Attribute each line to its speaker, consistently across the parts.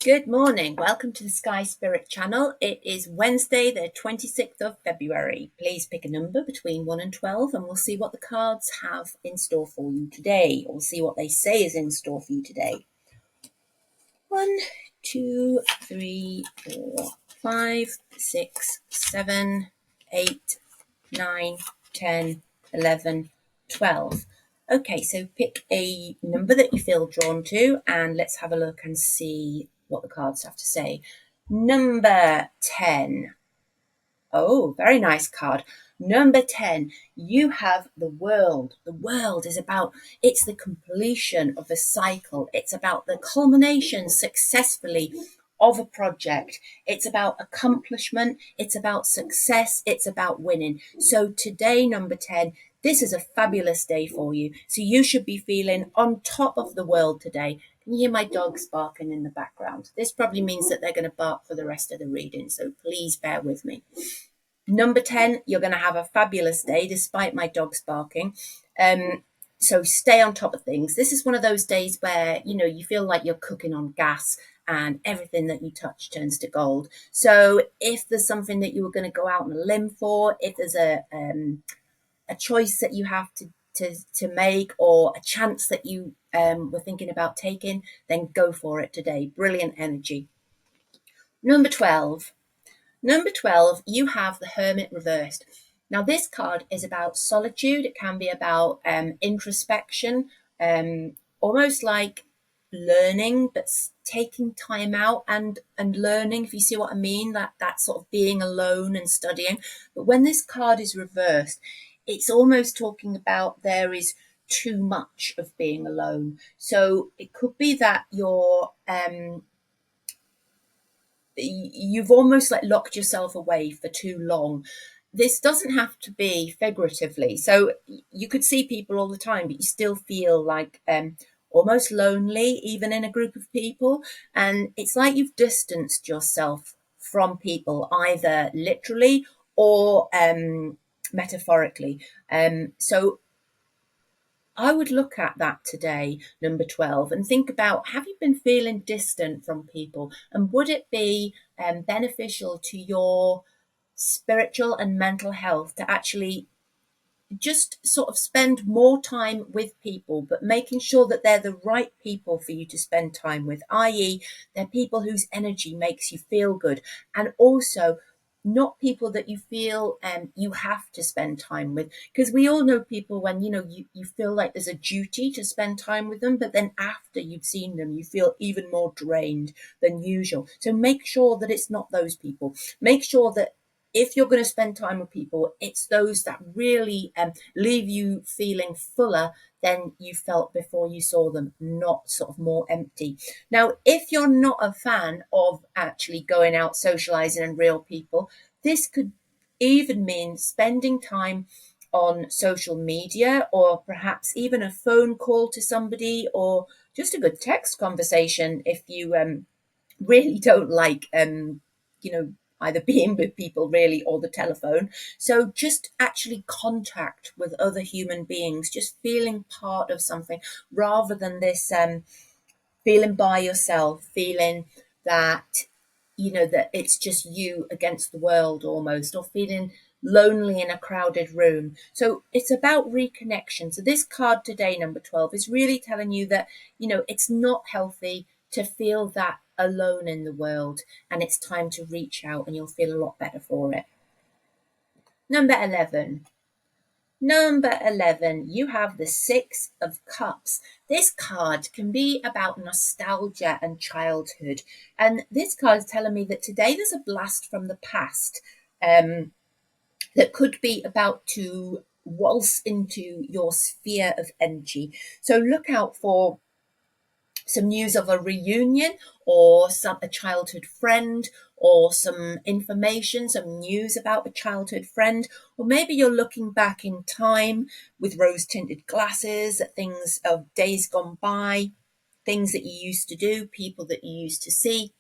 Speaker 1: Good morning. Welcome to the Sky Spirit channel. It is Wednesday, the 26th of February. Please pick a number between 1 and 12 and we'll see what the cards have in store for you today. Or we'll see what they say is in store for you today. 1, 2, 3, 4, 5, 6, 7, 8, 9, 10, 11, 12. Okay, so pick a number that you feel drawn to and let's have a look and see what the cards have to say. Number 10. Oh, very nice card. Number 10, you have the world. The world is it's the completion of a cycle. It's about the culmination successfully of a project. It's about accomplishment. It's about success. It's about winning. So today, number 10, this is a fabulous day for you. So you should be feeling on top of the world today. Can you hear my dogs barking in the background? This probably means that they're going to bark for the rest of the reading. So please bear with me. Number 10, you're going to have a fabulous day despite my dogs barking. So stay on top of things. This is one of those days where, you feel like you're cooking on gas and everything that you touch turns to gold. So if there's something that you were going to go out on a limb for, if there's a choice that you have to make or a chance that you were thinking about taking, then go for it today. Brilliant energy. Number 12, you have the Hermit reversed. Now, this card is about solitude. It can be about introspection, almost like learning, but taking time out and learning, if you see what I mean, that sort of being alone and studying. But when this card is reversed, it's almost talking about there is too much of being alone. So it could be that you've almost like locked yourself away for too long. This doesn't have to be figuratively. So you could see people all the time, but you still feel like almost lonely, even in a group of people. And it's like you've distanced yourself from people, either literally or metaphorically. So I would look at that today, number 12, and think about, have you been feeling distant from people? And would it be beneficial to your spiritual and mental health to actually just sort of spend more time with people, but making sure that they're the right people for you to spend time with, i.e., they're people whose energy makes you feel good, and also not people that you feel you have to spend time with, because we all know people when you feel like there's a duty to spend time with them, but then after you've seen them you feel even more drained than usual. So make sure that it's not those people. Make sure that if you're going to spend time with people, it's those that really leave you feeling fuller than you felt before you saw them, not sort of more empty. Now, if you're not a fan of actually going out socializing and real people, this could even mean spending time on social media, or perhaps even a phone call to somebody, or just a good text conversation if you really don't like either being with people really or the telephone. So just actually contact with other human beings, just feeling part of something, rather than this feeling by yourself, feeling that that it's just you against the world almost, or feeling lonely in a crowded room. So it's about reconnection. So this card today, number 12, is really telling you that it's not healthy to feel that alone in the world, and it's time to reach out and you'll feel a lot better for it. Number 11, you have the Six of Cups. This card can be about nostalgia and childhood. And this card is telling me that today there's a blast from the past that could be about to waltz into your sphere of energy. So look out for some news of a reunion, or a childhood friend, or some information, some news about a childhood friend, or maybe you're looking back in time with rose-tinted glasses at things of days gone by, things that you used to do, people that you used to see.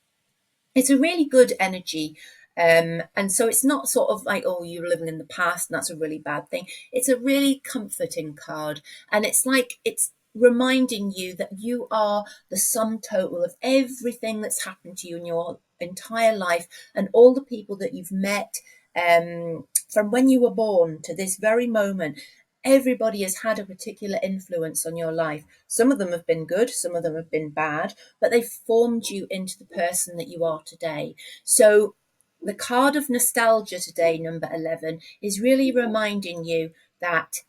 Speaker 1: It's a really good energy. And so it's not sort of like, oh, you're living in the past and that's a really bad thing. It's a really comforting card. And it's like, it's reminding you that you are the sum total of everything that's happened to you in your entire life, and all the people that you've met, from when you were born to this very moment. Everybody has had a particular influence on your life. Some of them have been good, some of them have been bad, but they've formed you into the person that you are today. So the card of nostalgia today, number 11, is really reminding you that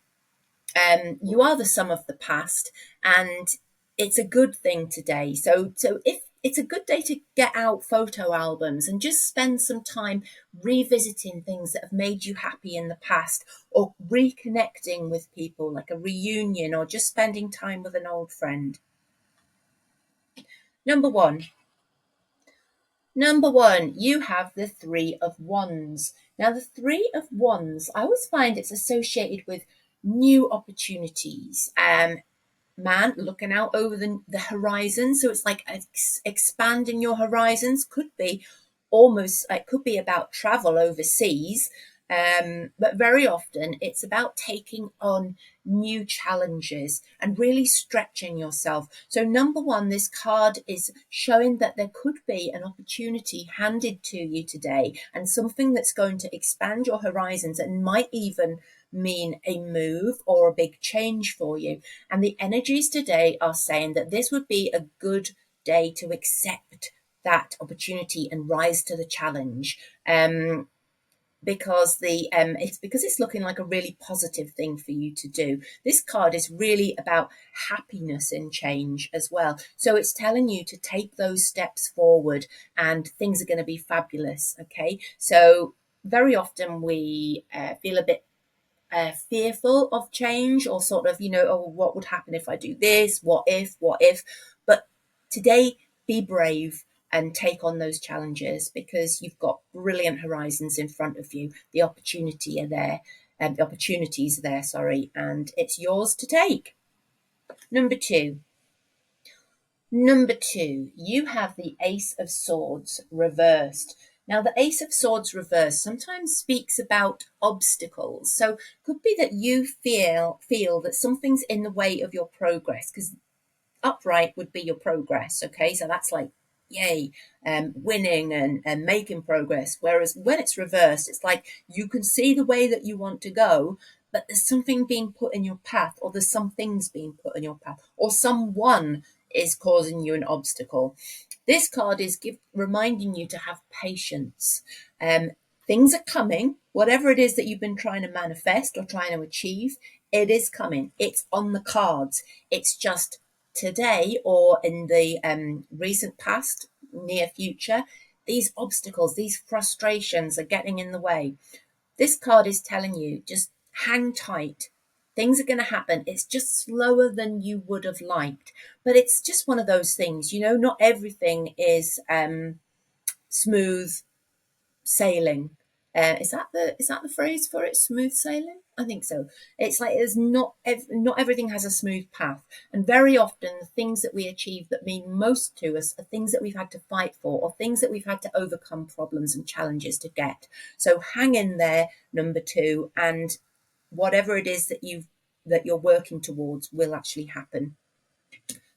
Speaker 1: you are the sum of the past, and it's a good thing today. So if it's a good day to get out photo albums and just spend some time revisiting things that have made you happy in the past, or reconnecting with people like a reunion, or just spending time with an old friend. Number one. Number one, you have the Three of Wands. Now, the Three of Wands, I always find it's associated with new opportunities. Man looking out over the horizon. So it's like expanding your horizons. Could be almost, it could be about travel overseas. But very often it's about taking on new challenges and really stretching yourself. So, number one, this card is showing that there could be an opportunity handed to you today, and something that's going to expand your horizons and might even mean a move or a big change for you. And the energies today are saying that this would be a good day to accept that opportunity and rise to the challenge. Because it's looking like a really positive thing for you to do. This card is really about happiness in change as well. So it's telling you to take those steps forward, and things are going to be fabulous. Okay, so very often we feel a bit fearful of change, or sort of, oh, what would happen if I do this? What if? But today, be brave and take on those challenges, because you've got brilliant horizons in front of you. The opportunity are there, and the opportunities are there, sorry, and it's yours to take. Number two. Number two, you have the Ace of Swords reversed. Now, the Ace of Swords reversed sometimes speaks about obstacles. So, could be that you feel that something's in the way of your progress, because upright would be your progress. Okay, so that's like, yay, winning and making progress. Whereas when it's reversed, it's like you can see the way that you want to go, but there's something being put in your path, or there's some things being put in your path, or someone is causing you an obstacle. This card is reminding you to have patience. Things are coming. Whatever it is that you've been trying to manifest or trying to achieve, it is coming. It's on the cards. It's just today, or in the recent past, near future, these obstacles, these frustrations are getting in the way. This card is telling you, just hang tight. Things are going to happen. It's just slower than you would have liked. But it's just one of those things, not everything is smooth sailing. Is that the phrase for it? Smooth sailing? I think so. It's like there's not everything has a smooth path, and very often the things that we achieve that mean most to us are things that we've had to fight for, or things that we've had to overcome problems and challenges to get. So hang in there, number two, and whatever it is that you're working towards will actually happen.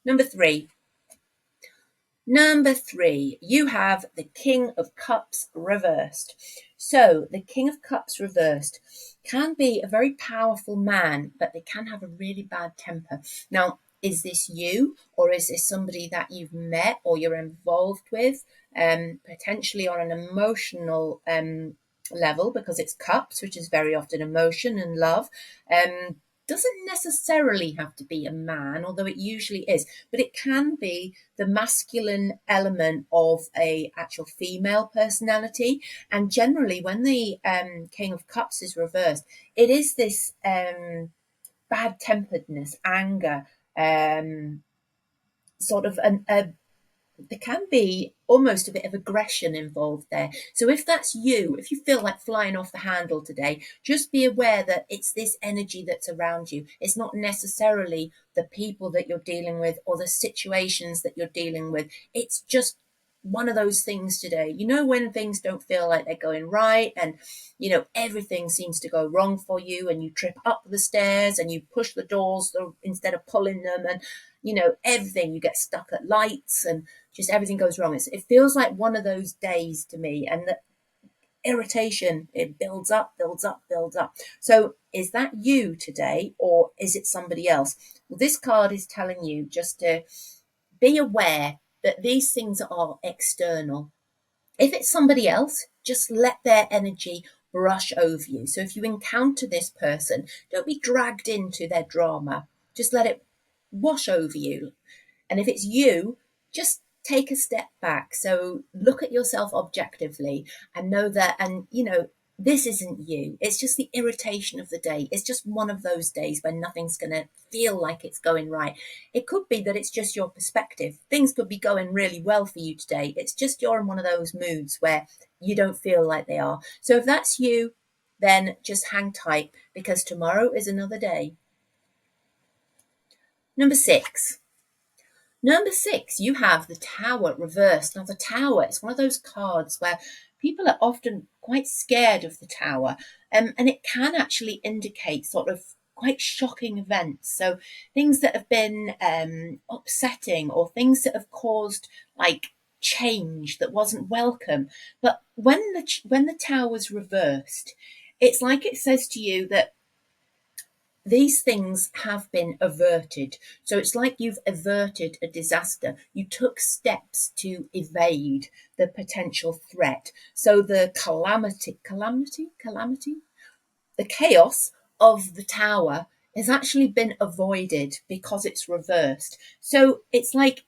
Speaker 1: Number three. Number three, you have the King of Cups reversed. So the King of Cups reversed can be a very powerful man, but they can have a really bad temper. Now, is this you, or is this somebody that you've met or you're involved with, potentially on an emotional level, because it's cups, which is very often emotion and love. Doesn't necessarily have to be a man, although it usually is, but it can be the masculine element of a actual female personality. And generally, when the King of Cups is reversed, it is this bad temperedness, anger, sort of there can be almost a bit of aggression involved there. So if that's you, if you feel like flying off the handle today, just be aware that it's this energy that's around you. It's not necessarily the people that you're dealing with or the situations that you're dealing with. It's just one of those things today. You know, when things don't feel like they're going right, and everything seems to go wrong for you, and you trip up the stairs and you push the doors instead of pulling them, and everything, you get stuck at lights, and just everything goes wrong. It feels like one of those days to me, and the irritation, it builds up, builds up, builds up. So is that you today, or is it somebody else? Well, this card is telling you just to be aware that these things are external. If it's somebody else, just let their energy brush over you. So if you encounter this person, don't be dragged into their drama. Just let it wash over you. And if it's you, just take a step back. So look at yourself objectively and know that, and this isn't you. It's just the irritation of the day. It's just one of those days when nothing's going to feel like it's going right. It could be that it's just your perspective. Things could be going really well for you today. It's just you're in one of those moods where you don't feel like they are. So if that's you, then just hang tight, because tomorrow is another day. Number 6. Number 6, you have the Tower reversed. Now, the Tower is one of those cards where people are often quite scared of the Tower, and it can actually indicate sort of quite shocking events. So things that have been upsetting, or things that have caused like change that wasn't welcome. But when the Tower's reversed, it's like it says to you that these things have been averted. So it's like you've averted a disaster. You took steps to evade the potential threat. So the the chaos of the Tower has actually been avoided because it's reversed. So it's like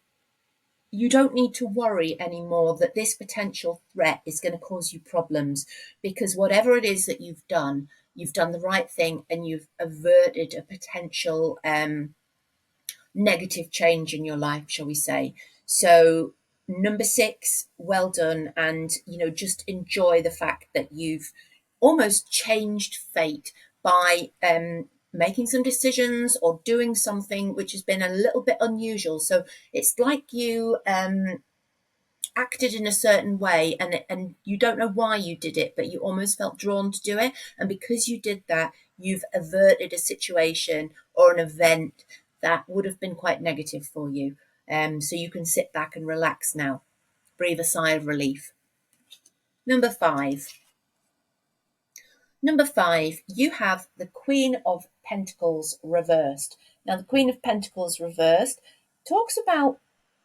Speaker 1: you don't need to worry anymore that this potential threat is going to cause you problems, because whatever it is that you've done the right thing, and you've averted a potential negative change in your life, shall we say. So number 6, well done. And just enjoy the fact that you've almost changed fate by making some decisions or doing something which has been a little bit unusual. So it's like you acted in a certain way, and you don't know why you did it, but you almost felt drawn to do it. And because you did that, you've averted a situation or an event that would have been quite negative for you. So you can sit back and relax now, breathe a sigh of relief. Number 5. Number 5, you have the Queen of Pentacles reversed. Now, the Queen of Pentacles reversed talks about,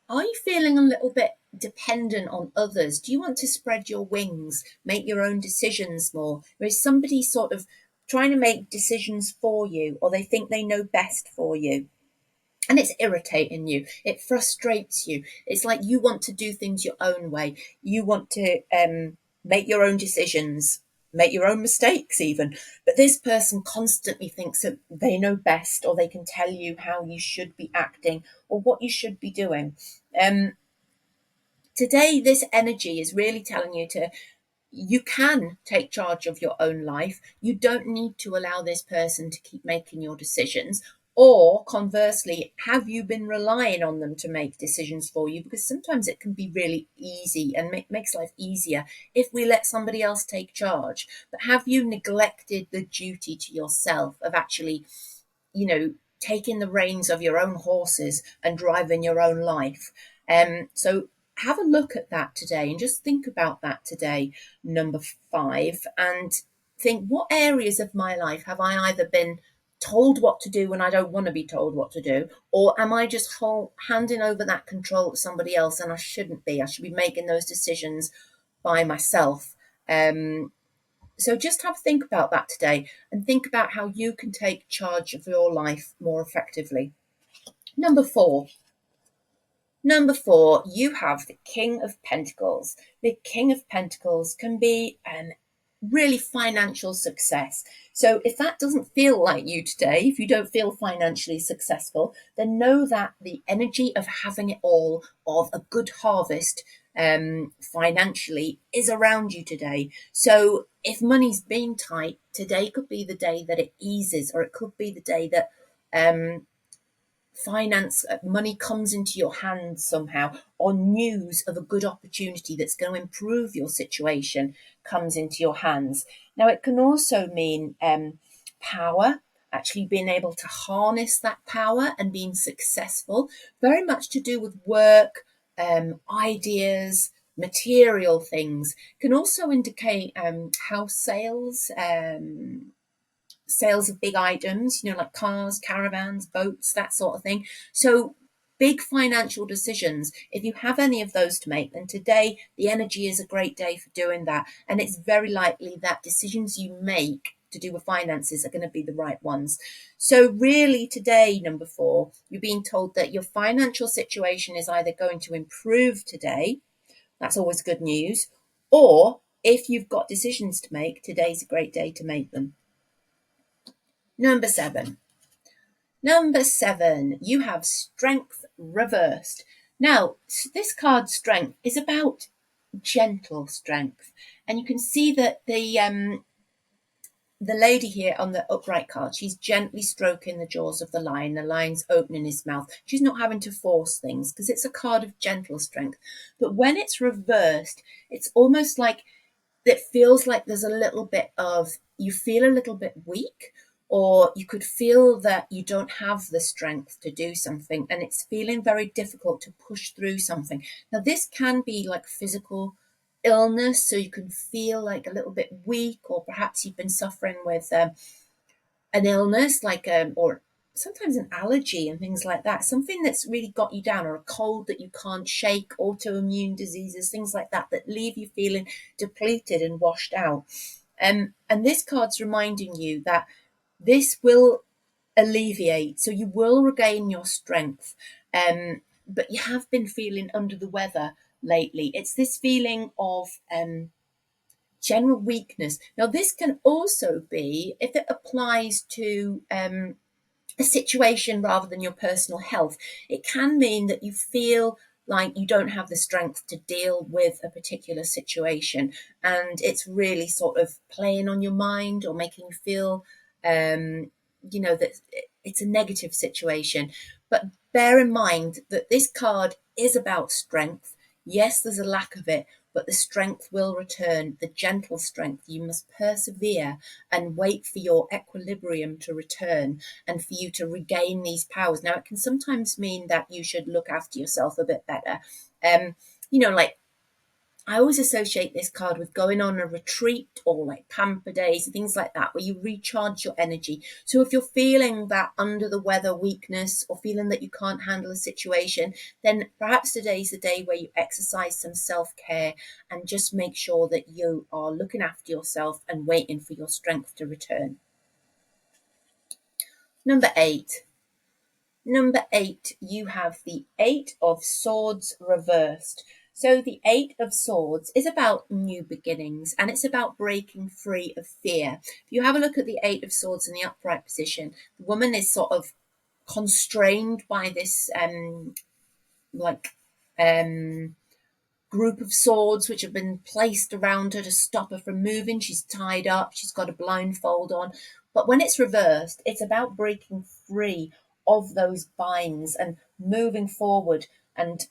Speaker 1: are you feeling a little bit dependent on others? Do you want to spread your wings, make your own decisions more? Or is somebody sort of trying to make decisions for you, or they think they know best for you? And it's irritating you. It frustrates you. It's like you want to do things your own way. You want to make your own decisions, make your own mistakes even. But this person constantly thinks that they know best, or they can tell you how you should be acting or what you should be doing. Today, this energy is really telling you you can take charge of your own life. You don't need to allow this person to keep making your decisions. Or conversely, have you been relying on them to make decisions for you? Because sometimes it can be really easy and makes life easier if we let somebody else take charge. But have you neglected the duty to yourself of actually, taking the reins of your own horses and driving your own life? So have a look at that today, and just think about that today, number 5, and think, what areas of my life have I either been told what to do when I don't want to be told what to do, or am I just handing over that control to somebody else, and I shouldn't be. I should be making those decisions by myself. So just have a think about that today, and think about how you can take charge of your life more effectively. Number 4. Number 4, you have the King of Pentacles. The King of Pentacles can be really financial success. So if that doesn't feel like you today, if you don't feel financially successful, then know that the energy of having it all, of a good harvest financially, is around you today. So if money's been tight, today could be the day that it eases, or it could be the day that finance, money comes into your hands somehow, or news of a good opportunity that's going to improve your situation comes into your hands. Now, it can also mean power, actually being able to harness that power and being successful, very much to do with work, ideas, material things. Can also indicate house sales, sales of big items, like cars, caravans, boats, that sort of thing. So big financial decisions, if you have any of those to make, then today the energy is a great day for doing that. And it's very likely that decisions you make to do with finances are going to be the right ones. So really today, number 4, you're being told that your financial situation is either going to improve today, that's always good news, or if you've got decisions to make, today's a great day to make them. Number 7. Number 7, you have strength reversed. Now, this card strength is about gentle strength. And you can see that the lady here on the upright card, she's gently stroking the jaws of the lion. The lion's opening his mouth. She's not having to force things because it's a card of gentle strength. But when it's reversed, it's almost like it feels like there's a little bit of, you feel a little bit weak, or you could feel that you don't have the strength to do something and it's feeling very difficult to push through something. Now, this can be like physical illness, so you can feel like a little bit weak, or perhaps you've been suffering with an illness like or sometimes an allergy and things like that, something that's really got you down, or a cold that you can't shake, autoimmune diseases, things like that leave you feeling depleted and washed out. And this card's reminding you that this will alleviate, so you will regain your strength. But you have been feeling under the weather lately. It's this feeling of general weakness. Now, this can also be, if it applies to a situation rather than your personal health, it can mean that you feel like you don't have the strength to deal with a particular situation, and it's really sort of playing on your mind or making you feel that it's a negative situation. But bear in mind that this card is about strength. Yes, there's a lack of it, but the strength will return, the gentle strength. You must persevere and wait for your equilibrium to return and for you to regain these powers. Now, it can sometimes mean that you should look after yourself a bit better. Like, I always associate this card with going on a retreat or like pamper days and things like that, where you recharge your energy. So if you're feeling that under the weather weakness, or feeling that you can't handle a situation, then perhaps today's the day where you exercise some self-care and just make sure that you are looking after yourself and waiting for your strength to return. Number 8. Number 8, you have the 8 of Swords reversed. So the 8 of Swords is about new beginnings, and it's about breaking free of fear. If you have a look at the 8 of Swords in the upright position, the woman is sort of constrained by this group of swords which have been placed around her to stop her from moving. She's tied up, she's got a blindfold on. But when it's reversed, it's about breaking free of those binds and moving forward and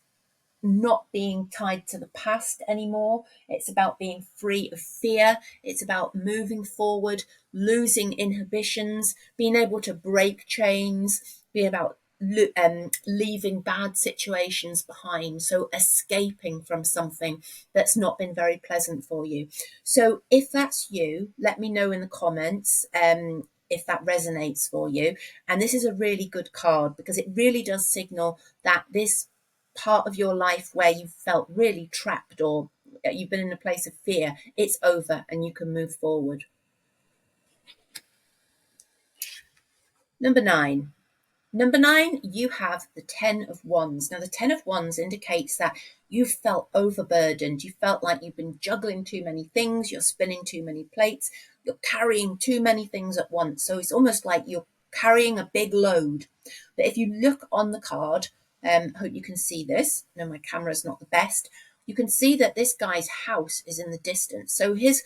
Speaker 1: not being tied to the past anymore. It's about being free of fear. It's about moving forward, losing inhibitions, being able to break chains, be about leaving bad situations behind. So escaping from something that's not been very pleasant for you. So if that's you, let me know in the comments if that resonates for you. And this is a really good card because it really does signal that this part of your life where you felt really trapped, or you've been in a place of fear, it's over and you can move forward. Number 9. Number 9, you have the 10 of Wands. Now, the 10 of Wands indicates that you felt overburdened. You felt like you've been juggling too many things. You're spinning too many plates. You're carrying too many things at once. So it's almost like you're carrying a big load. But if you look on the card, I hope you can see this. No, my camera's not the best. You can see that this guy's house is in the distance. So his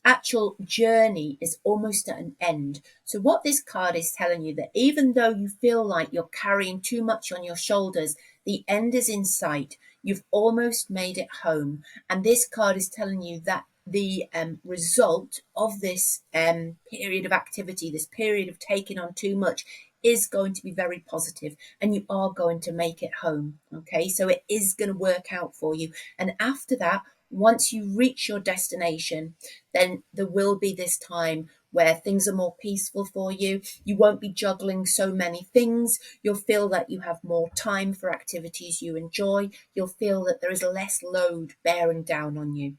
Speaker 1: actual journey is almost at an end. So what this card is telling you, that even though you feel like you're carrying too much on your shoulders, the end is in sight. You've almost made it home. And this card is telling you that the result of this period of activity, this period of taking on too much, is going to be very positive, and you are going to make it home. Okay, so it is going to work out for you. And after that, once you reach your destination, then there will be this time where things are more peaceful for you. You won't be juggling so many things. You'll feel that you have more time for activities you enjoy. You'll feel that there is less load bearing down on you.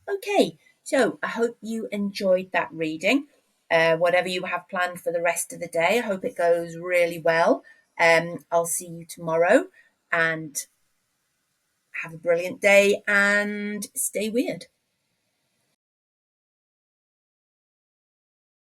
Speaker 1: Okay, so I hope you enjoyed that reading. Whatever you have planned for the rest of the day, I hope it goes really well. I'll see you tomorrow, and have a brilliant day and stay weird.